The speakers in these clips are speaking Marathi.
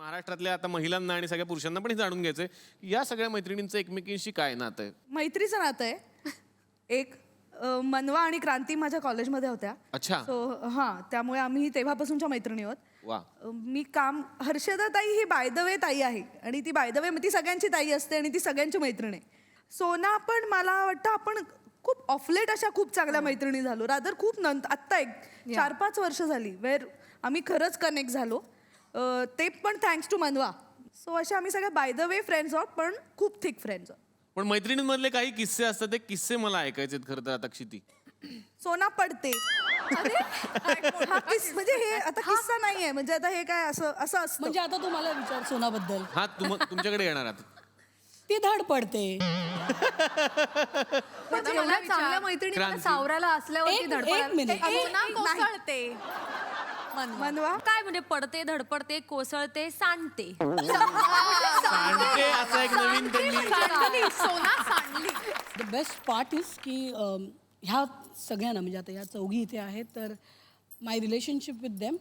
महाराष्ट्रातल्या आता महिलांना आणि सगळ्या पुरुषांना पण हे जाणून घ्यायचंय या सगळ्या मैत्रिणींचं एकमेकींशी काय नातं आहे? मैत्रीचं नातं आहे एक. मनवा आणि क्रांती माझ्या कॉलेजमध्ये होत्या. अच्छा. सो हां, त्यामुळे आम्ही तेव्हापासूनच्या मैत्रिणी आहोत. वा. मी हर्षदा ताई ही बाय द वे ताई आहे आणि ती बाय द वे ती सगळ्यांची ताई असते आणि ती सगळ्यांची मैत्रीण आहे. सोना पण मला वाटतं आपण खूप ऑफलेट अशा खूप चांगल्या मैत्रिणी झालो. रादर खूप आत्ता एक 4-5 वर्ष झाली वेर आम्ही खरंच कनेक्ट झालो. ते पण थँक्स टू मनवा. सो अशा आम्ही सगळ्या बाय द वे फ्रेंड्स आहोत पण खूप थिक फ्रेंड्स आहोत. पण मैत्रिणींमधले काही किस्से असतात ते किस्से मला ऐकायचे खरं तर आता क्षिती. सोना पडते. म्हणजे हे आता किस्सा नाहीये म्हणजे आता हे काय असं असं असतं. म्हणजे आता तू मला विचार सोनाबद्दल. हा तुमच्याकडे येणार आता. ती धड पडते. पण एवढ्या चांगल्या मैत्रिणी क्रांती. सावराला असल्यावरती एक धडपडायला मिनिट. सोना कोसळते. मनवा काय म्हणजे पडते धडपडते कोसळते सांडते. सांडते असं एक नवीन त्यांनी. सोना सांडली. द बेस्ट पार्ट इज की ह्या सगळ्यांना म्हणजे आता ह्या चौघी इथे आहेत तर माय रिलेशनशिप विथ देम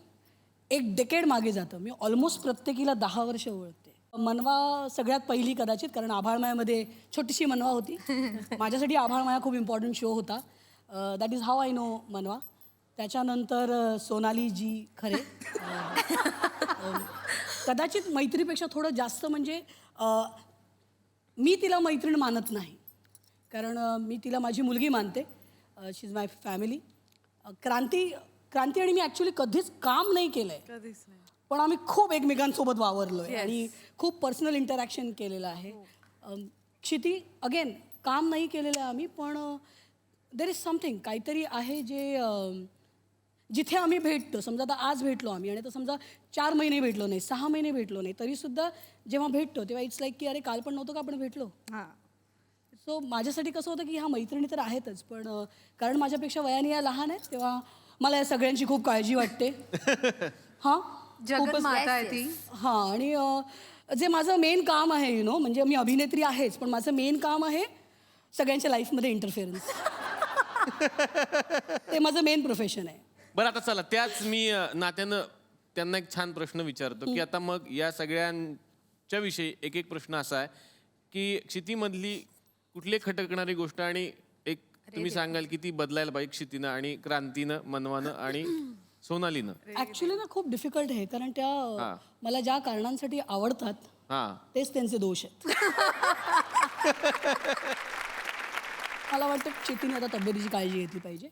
एक डेकेड मागे जातं. मी ऑलमोस्ट प्रत्येकीला 10 वर्ष ओळखते. मनवा सगळ्यात पहिली कदाचित कारण आभाळमायामध्ये छोटीशी मनवा होती. माझ्यासाठी आभाळमाया खूप इम्पॉर्टंट शो होता. That is how I know मनवा. त्याच्यानंतर सोनाली जी खरे कदाचित मैत्रीपेक्षा थोडं जास्त म्हणजे मी तिला मैत्रीण मानत नाही कारण मी तिला माझी मुलगी मानते. शी इज माय फॅमिली. क्रांती आणि मी ॲक्च्युली कधीच काम नाही केलं आहे पण आम्ही खूप एकमेकांसोबत वावरलो आहे आणि खूप पर्सनल इंटरॅक्शन केलेलं आहे. क्षिती अगेन काम नाही केलेलं आहे आम्ही पण देर इज समथिंग काहीतरी आहे जे जिथे आम्ही भेटतो. समजा आता आज भेटलो आम्ही आणि आता समजा 4 महिने भेटलो नाही 6 महिने भेटलो नाही तरीसुद्धा जेव्हा भेटतो तेव्हा इट्स लाईक की अरे काल पण नव्हतं का आपण भेटलो. हां. सो माझ्यासाठी कसं होतं की ह्या मैत्रिणी तर आहेतच पण कारण माझ्यापेक्षा वयाने या लहान आहेत तेव्हा मला या सगळ्यांची खूप काळजी वाटते. हां जगत माता आहे ती. हां आणि जे माझं मेन काम आहे म्हणजे मी अभिनेत्री आहेच पण माझं मेन काम आहे सगळ्यांच्या लाईफमध्ये इंटरफेरन्स. ते माझं मेन प्रोफेशन आहे. बरं आता चला त्याच मी नात्यानं त्यांना एक छान प्रश्न विचारतो की आता मग या सगळ्यांच्या विषयी एक प्रश्न असा आहे की क्षितीमधली कुठली खटकणारी गोष्ट आणि एक तुम्ही सांगाल की ती बदलायला पाहिजे क्षितीनं आणि क्रांतीनं मनवानं आणि सोनालीनं. ऍक्च्युली ना खूप डिफिकल्ट आहे कारण त्या मला ज्या कारणांसाठी आवडतात तेच त्यांचे दोष आहेत. मला वाटतं क्षितीने आता तब्येतीची काळजी घेतली पाहिजे.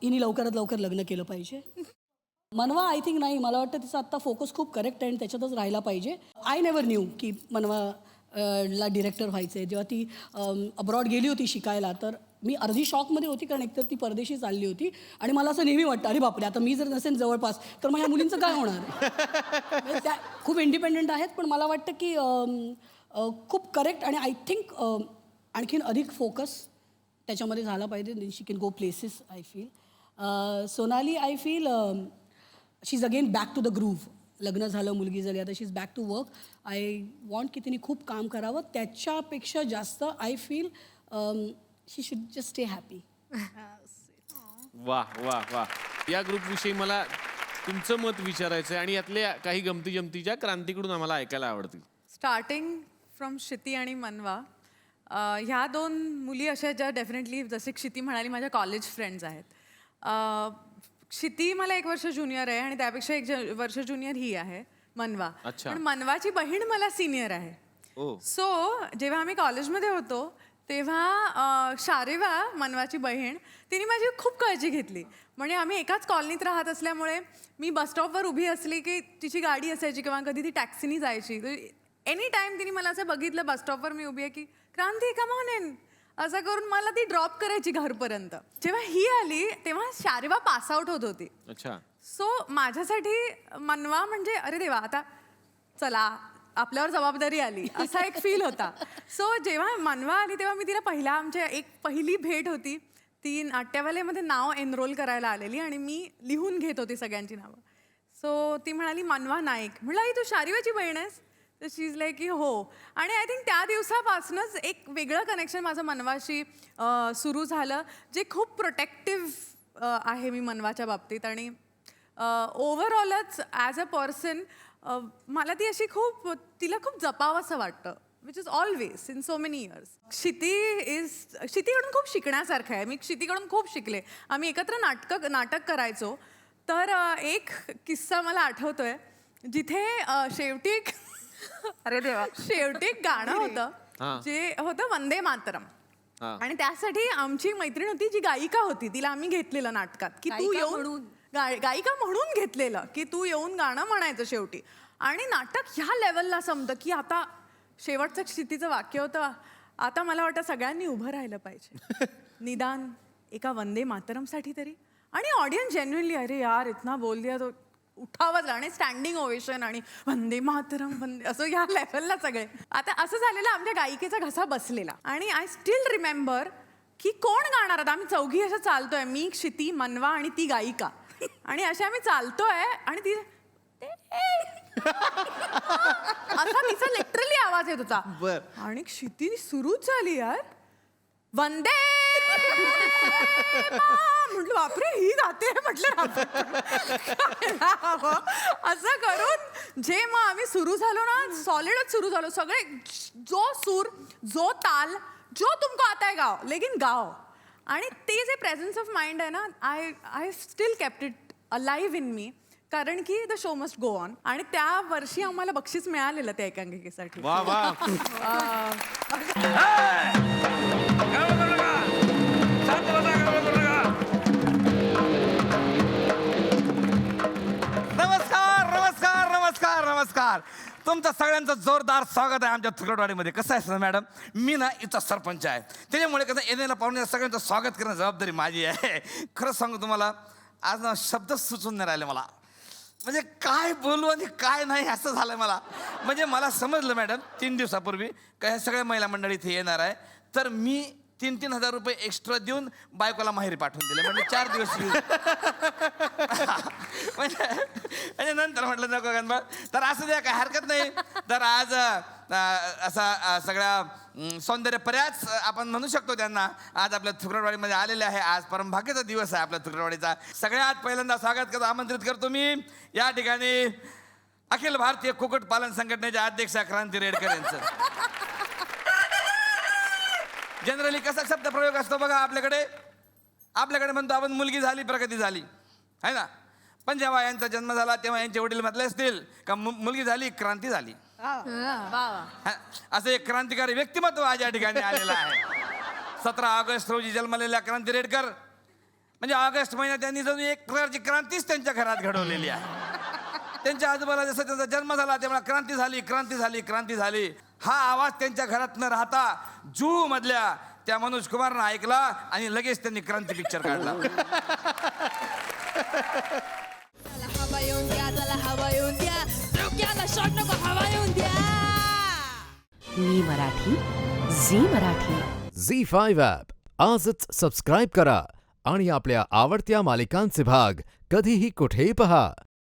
हिने लवकरात लवकर लग्न केलं पाहिजे. मनवा आय थिंक नाही मला वाटतं तिचा आत्ता फोकस खूप करेक्ट आहे आणि त्याच्यातच राहिला पाहिजे. आय नेवर न्यू की मनवा ला डिरेक्टर व्हायचं आहे. जेव्हा ती अब्रॉड गेली होती शिकायला तर मी अर्धी शॉकमध्ये होती कारण एकतर ती परदेशी चालली होती आणि मला असं नेहमी वाटतं अरे बापरे आता मी जर नसेन जवळपास तर मग ह्या मुलींचं काय होणार. त्या खूप इंडिपेंडंट आहेत पण मला वाटतं की खूप करेक्ट आणि आय थिंक आणखीन अधिक फोकस त्याच्यामध्ये झाला पाहिजे. She can go places I feel. Sonali I feel she is again back to the groove. लग्न झालं मुलगी झाली आता she is back to work. I want की तिने खूप काम करावं. त्याच्यापेक्षा जास्त I feel she should just stay happy. वा वा वा. या ग्रुपविषयी मला तुमचं मत विचारायचं आहे आणि यातल्या काही गमती जमतीच्या क्रांतीकडून आम्हाला ऐकायला आवडतील. स्टार्टिंग फ्रॉम क्षिती आणि मनवा ह्या 2 मुली अशा ज्या डेफिनेटली जसे क्षिती म्हणाली माझ्या कॉलेज फ्रेंड्स आहेत. क्षिती मला 1 वर्ष ज्युनियर आहे आणि त्यापेक्षा 1 वर्ष ज्युनियर ही आहे मनवा. पण मनवाची बहीण मला सिनियर आहे. सो जेव्हा आम्ही कॉलेजमध्ये होतो तेव्हा शारेवा मनवाची बहीण तिने माझी खूप काळजी घेतली. म्हणजे आम्ही एकाच कॉलनीत राहत असल्यामुळे मी बसस्टॉपवर उभी असली की तिची गाडी असायची किंवा कधी ती टॅक्सीनी जायची एनी टाईम तिने मला असं बघितलं बसस्टॉपवर मी उभी आहे की क्रांती कम ऑन इन असं करून मला ती ड्रॉप करायची घरपर्यंत. जेव्हा ही आली तेव्हा शारेवा पास आउट होत होती. सो माझ्यासाठी मनवा म्हणजे अरे देवा आता चला आपल्यावर जबाबदारी आली असा एक फील होता. सो जेव्हा मनवा आली तेव्हा मी तिला आमच्या पहिली भेट होती. ती नाट्यवालेमध्ये नाव एनरोल करायला आलेली आणि मी लिहून घेत होती सगळ्यांची नावं. सो ती म्हणाली मनवा नाईक. म्हटलं आई तू शारेवाची बहीण आहेस तर शी इज लाईक की हो. आणि आय थिंक त्या दिवसापासूनच एक वेगळं कनेक्शन माझं मनवाशी सुरू झालं जे खूप प्रोटेक्टिव्ह आहे मी मनवाच्या बाबतीत. आणि ओव्हरऑलच ॲज अ पर्सन मला ती अशी तिला खूप जपावंसं वाटतं, which is always in so many years. क्षितीकडून खूप शिकण्यासारखं आहे. मी क्षितीकडून खूप शिकले. आम्ही एकत्र नाटक करायचो. तर एक किस्सा मला आठवतोय, जिथे शेवटी अरे देवा, शेवटी एक गाणं होतं जे होतं वंदे मातरम. आणि त्यासाठी आमची मैत्रीण होती जी गायिका होती, तिला आम्ही घेतलेलं नाटकात की तू येऊन गायिका म्हणून घेतलेलं की तू येऊन गाणं म्हणायचं शेवटी. आणि नाटक ह्या लेवलला समजतं की आता शेवटचं क्षितीचं वाक्य होतं, आता मला वाटतं सगळ्यांनी उभं राहिलं पाहिजे निदान एका वंदे मातरमसाठी तरी. आणि ऑडियन्स जेन्युइनली अरे यार इतना बोल दिया तो उठावंच, आणि स्टँडिंग ओवेशन आणि वंदे मातरम वंदे असं ह्या लेवलला सगळे. आता असं झालेलं, आमच्या गायिकेचा घसा बसलेला. आणि आय स्टील रिमेंबर की कोण गाणार आता. आम्ही चौघी असं चालतोय, मी, क्षिती, मनवा आणि ती गायिका. आणि अशा आम्ही चालतोय आणि ती असा तिचा लिटरली आवाज येत होता. आणि क्षिती सुरूच झाली यार, वंदे म्हटलं बापरे ही गाते म्हटलं असं करून जे मग आम्ही सुरू झालो ना, सॉलिडच सुरू झालो सगळे. जो सूर, जो ताल, जो तुमको आता है गाओ, लेकिन गाओ. आणि ते जे प्रेझन्स ऑफ माइंड आहे ना, I still kept it alive in me, कारण की the show must go on. आणि त्या वर्षी आम्हाला बक्षीस मिळालेलं त्या एकांकिकेसाठी. नमस्कार. तुमचं सगळ्यांचं जोरदार स्वागत आहे आमच्या थुकरटवाडीमध्ये. कसं आहे मॅडम, मी ना इथं सरपंच आहे, त्याच्यामुळे कसं येण्याला पाहुण्या सगळ्यांचं स्वागत करणं जबाबदारी माझी आहे. खरं सांगू तुम्हाला, आज ना शब्द सुचून नाही राहिले मला, म्हणजे काय बोलू आणि काय नाही असं झालं मला. म्हणजे मला समजलं मॅडम 3 दिवसापूर्वी का ह्या सगळ्या महिला मंडळी इथे येणार आहे, तर मी 3-3 हजार रुपये एक्स्ट्रा देऊन बायकोला माहेरी पाठवून दिले. म्हणजे 4 दिवस म्हणजे नंतर म्हटलं नको गणपा, तर असं द्या काय हरकत नाही. तर आज असा सगळ्या सौंदर्य पर्याच आपण म्हणू शकतो त्यांना आज आपल्या थुकरटवाडीमध्ये आलेले आहे. आज परमभाग्याचा दिवस आहे आपल्या थुकरटवाडीचा. सगळ्यात पहिल्यांदा स्वागत करतो, आमंत्रित करतो मी या ठिकाणी अखिल भारतीय कुक्कुट पालन संघटनेच्या अध्यक्षा क्रांती रेडकर यांचं. जनरली कसा शब्द प्रयोग असतो बघा आपल्याकडे म्हणतो आपण मुलगी झाली, प्रगती झाली, है ना. पण जेव्हा यांचा जन्म झाला तेव्हा यांचे वडील म्हटले असतील का मुलगी झाली, क्रांती झाली. असं एक क्रांतिकारी व्यक्तिमत्व आज या ठिकाणी आलेलं आहे. 17 ऑगस्ट रोजी जन्मलेल्या क्रांती रेडकर म्हणजे ऑगस्ट महिन्यात त्यांनी जणू एक प्रकारची क्रांतीच त्यांच्या घरात घडवलेली आहे. त्यांच्या आजोबाला जसं त्यांचा जन्म झाला तेव्हा क्रांती झाली, क्रांती झाली, क्रांती झाली हा आवाज त्यांच्या घरात न राहता जू मधल्या त्या मनोज कुमारनं ऐकला आणि लगेच त्यांनी क्रांती पिक्चर काढला. मी मराठी, झी मराठी. झी5 ॲप आजच सबस्क्राईब करा आणि आपल्या आवडत्या मालिकांचे भाग कधीही कुठेही पहा.